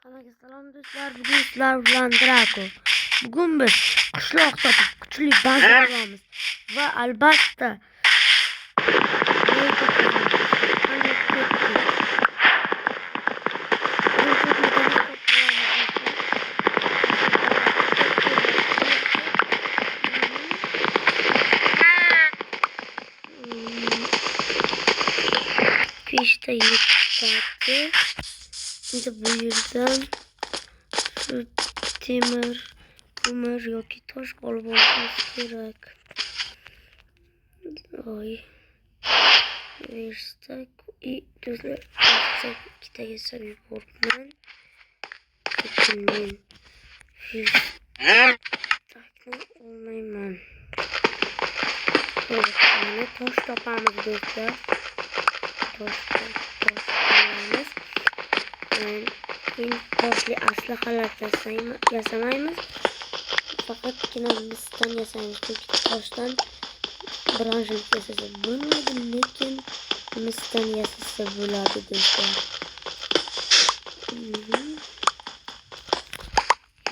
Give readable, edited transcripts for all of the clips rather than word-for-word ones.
Hammaga salom do'stlar, bugun sizlar bilan Draco. Bugun biz qishloq topib kuchli baza olamiz va albatta işte yıkattı. Şimdi bu yerden şu demir yoki tosh olib olishimiz kerak. Oy. Verstak do'stlar, ikkita yasab yubordim. Lekin men takni olmayman. Mana tosh topamiz do'stlar. Tosh olamiz. Toshli aslahalar yasamaymiz. Faqatgina misdan yasaymiz. Chunki toshdan bronzalik yasasa bo'lmaydi, lekin misdan yasasa bo'ladi do'stlar.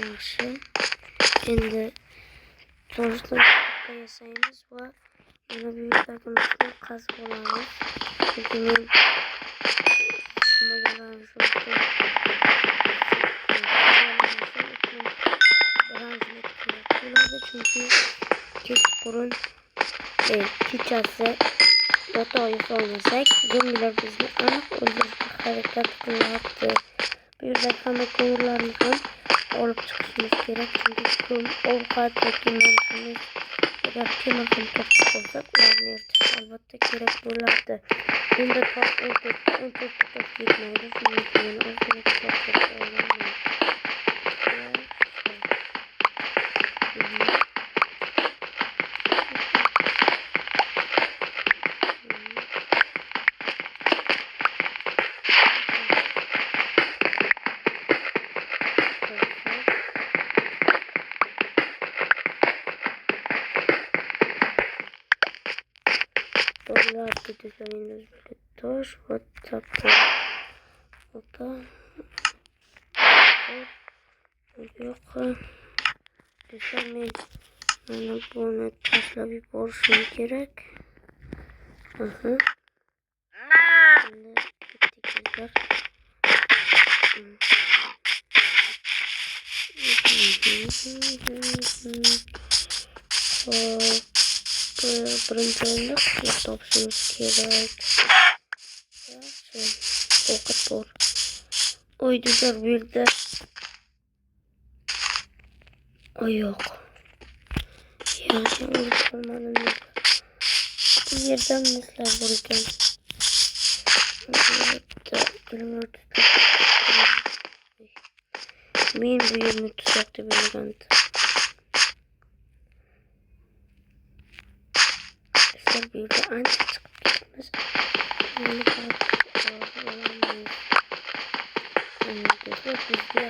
Yaxshi. Endi toshdan yasaymiz va mana bu yerdagi qazib olamiz. Chunki men çünkü kechqurun kechasi yotoq yiqolmasak zombilar bizni aniq o'ldirishga harakat qilyapti. Bu yerda hamma ko'mirlarni ham olib chiqishimiz kerak, chunki ovqat yoki narximiz agar temir ham topib qolsak ularni eritish albatta kerak bo'ladi. Endi tosh 14 tosh yetmaydi, shuning uchun men ozgina tosh olaman. Тут еще tosh va chapqa. Opa. Yo'q. Do'stlar, men mana buni tashlab yuborishim kerak. Endi ketdik birinchi o'rinda qishloq topishimiz kerak. Ovqat bor. Oy do'stlar, bu yerda yo'q. Yaxshi o'lib qolmadim. Bu yerda mislar bor ekan. Men bu yerni tuzoq deb o'ylagandim. Bu yerda ancha chiqib ketamiz. Bizga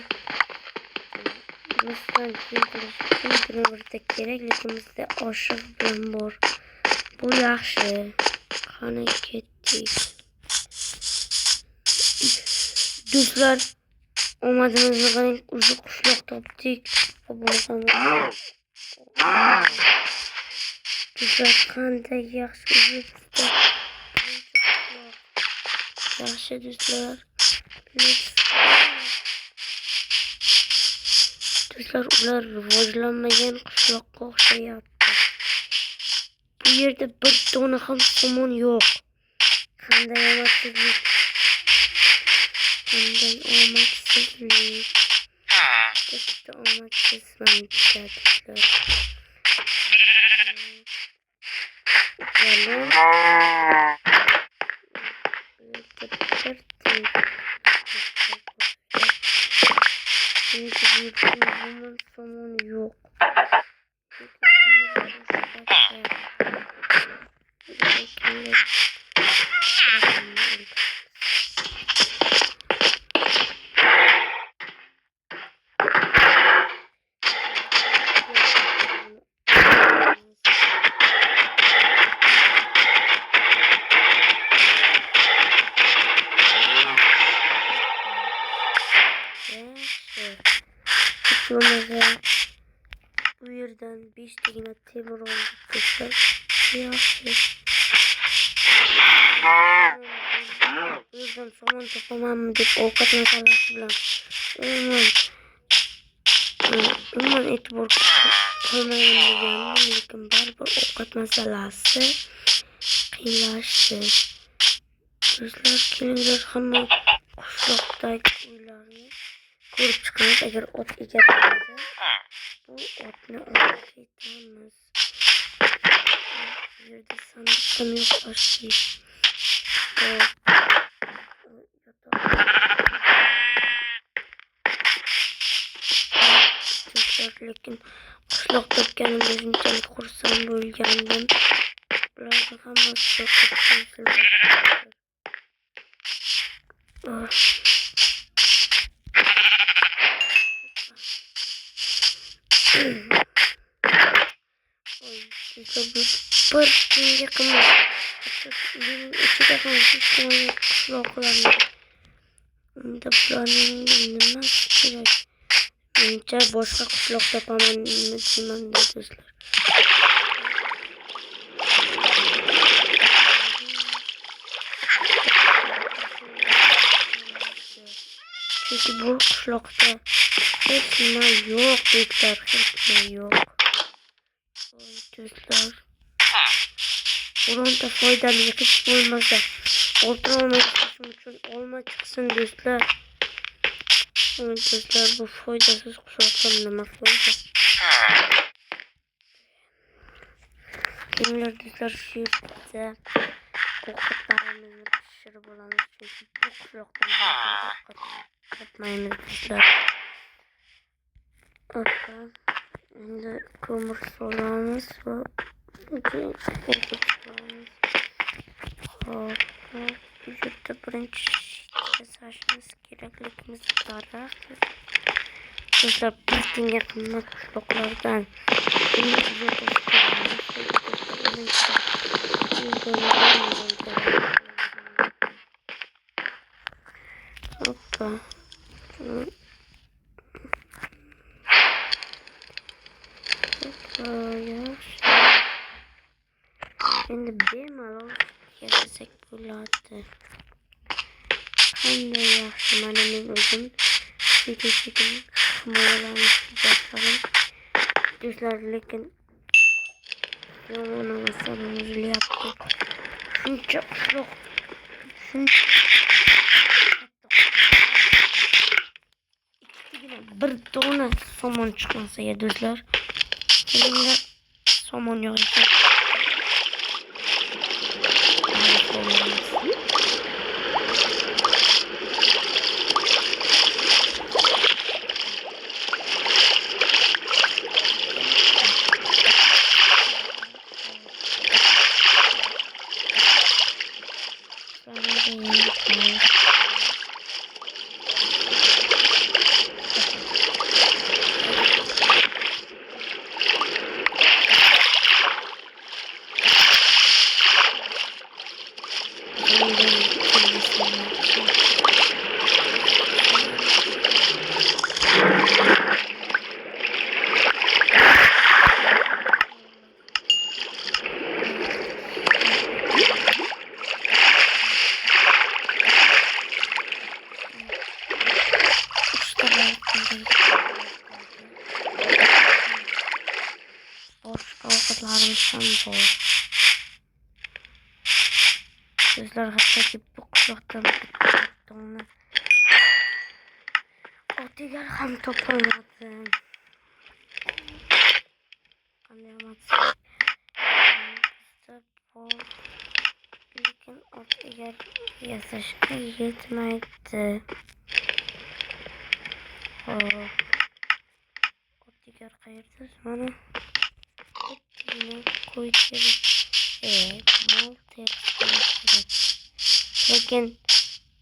misdan keltirish uchun birorta kerak, lekin bizda oshiq bilan bor. Bu yaxshi. Qani ketdik. Do'stlar, omadimizni qarang, o'zi qishloq topdik. Buni ham do'stlar, qanday yaxshi o'zi yaxshi do'stlar. Do'stlar, ular rivojlanmagan qishloqqa o'xshayapti. Bu yerda bir dona ham somon yo'q. Qanday omadsizlik. Qanday omadsizlik. Katta omadsizman do'stlar. Somon yo'q. Hiç olmazsa bu yerden 5 tane temir oldu dostlar. Yaxşı. Buradan somon topamam mı deyip ovqat masalasi bilan umuman e'tibor qilmagan degandim, lekin baribir ovqat masalasi qiyinlashdi. Do'stlar, kelinglar hamma qishloqdagi uylarni ko'rib chiqamiz. Agar ot egarlansa, bu otni olib ketamiz. Bu yerda sandiq ham yo'q, ashli. Lekin qishloq topganimda shunchalik xursand bo'lgandim. Bularni hammasi yo'qib qo'yildi. Bir kunga qimmat. Uning ichida ham qishloqlarni. Unda bularning nimasi kerak? Menimcha boshqa qishloq topaman deyman do'stlar. Chunki bu qishloqda hech nima yo'q do'stlar, hech nima yo'q. Do'stlar, bironta foydali hech bo'lmasa oltin olmoqchim uchun olma chiqsin do'stlar. Do'stlar, bu foydasiz qishloqdan nima foyda? Kimlar do'stlar, shu yerda ovqatlarimizni pishirib olamiz, chunki bu qishloqdan ovqat topmaymiz do'stlar. Endi ko'mir solamiz va bu yerda birinchi yasashimiz kerakligimiz daraxt. Do'stlar, bir kunga qimmat qishloqlardan endi bemalol yasasak bo'ladi. Qanday yaxshi, mana men o'zim sekin himoyalanishni boshladim do'stlar, lekin yomon masalan uzilyapti. Shuncha qishloq, bir dona somon chiqmasa ya do'stlar, kelinglar somon yog'ishga. Ovqatlarimiz ham bor. Do'stlar, hattoki bu qishloqdan bittani otigar ham topolmadim. Qanday amatsizlik. Lekin otigar yasashga yetmaydi. Otigar qayerda? Mana qo'yib mol terib, lekin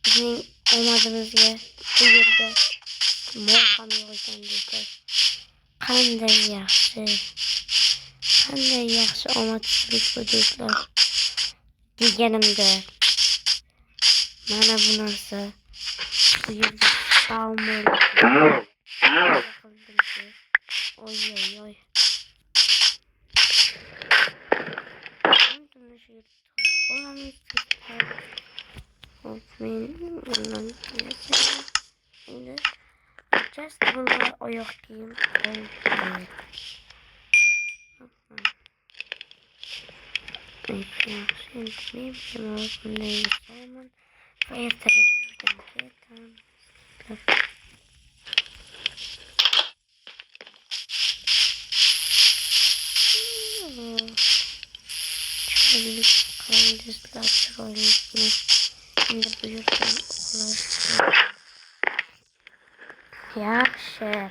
bizning omadimizga bu yerda mol ham yo'q ekan do'stlar. Qanday yaxshi omadsizlik bu do'stlar. Deganimda mana bu narsa bu yerda spawn böyle. Yakıldım ki. Oy oy oy. Bunun şey olamaz. Benim bundan şimdi just bunlar ayak giyim. Şimdi benim zaman erteledi şuradan Şöyle kaydızlar şöyle şimdi büyükten ulaştı. Yaxşı.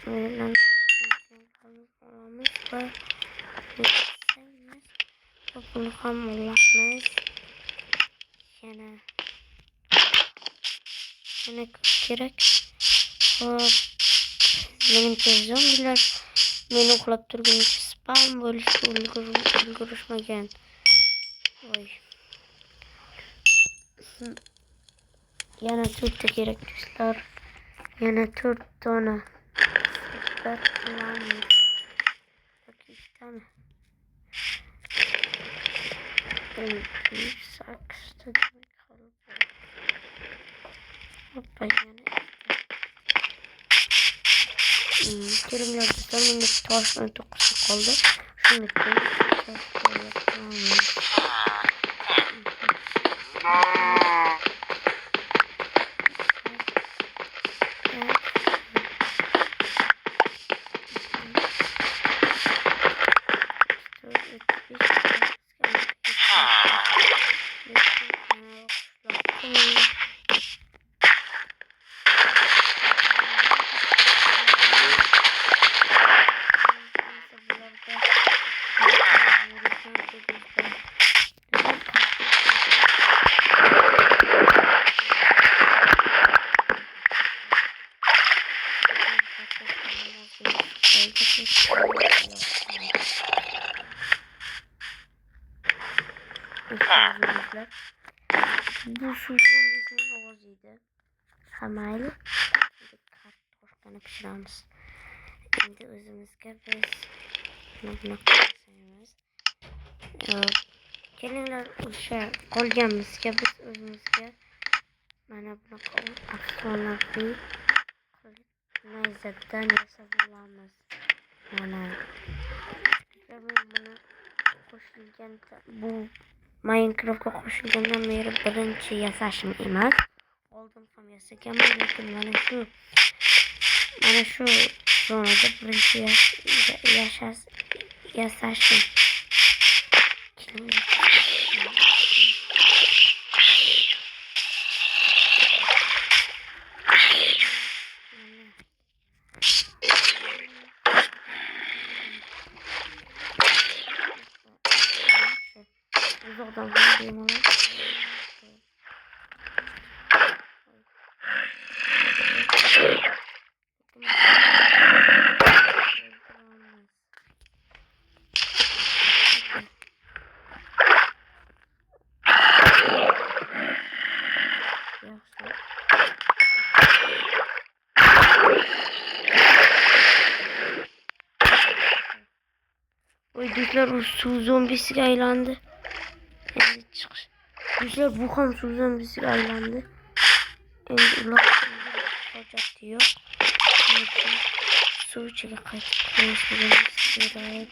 Öğretmen olamaz ve sevmez. Bunu ham olamaz. Yana gerek. Menimcha zombilar meni uxlab turguncha spam bo'lishga ulgurishmagan. Voy. Yana 4 ta kerak do'stlar. Yana 4 dona. Süper kullanmış. Bakın işte mi? Bir saksı demek kalıp. Hoppa yani. Terimler tutar. Benim de taşın dokusu kaldı. Şunu koyayım. Bu suyun bizim ovuzuydu. Hamaylı. Kartoşkanı pişiramiz. Şimdi özümüzge biz buni qo'yamiz. Kelinglar o'sha qolganimizga biz o'zimizga mana bunaqa afsonaviy nayzadan yasab olamiz. Mana buni qo'shilgan bu Minecraftga qo'shilgandan beri birinchi yasashim emas. Oldin ham yasaganman, lekin mana shu zonada birinchi yasashim. Uzoqdan göreyim onu. Oy düzler o su zombisi aylandı. Endi çıkış. Düzler bu ham su zombisi aylandı. Endi ular hojati yo'q. Suv ichiga qaytib kirishimiz kerak.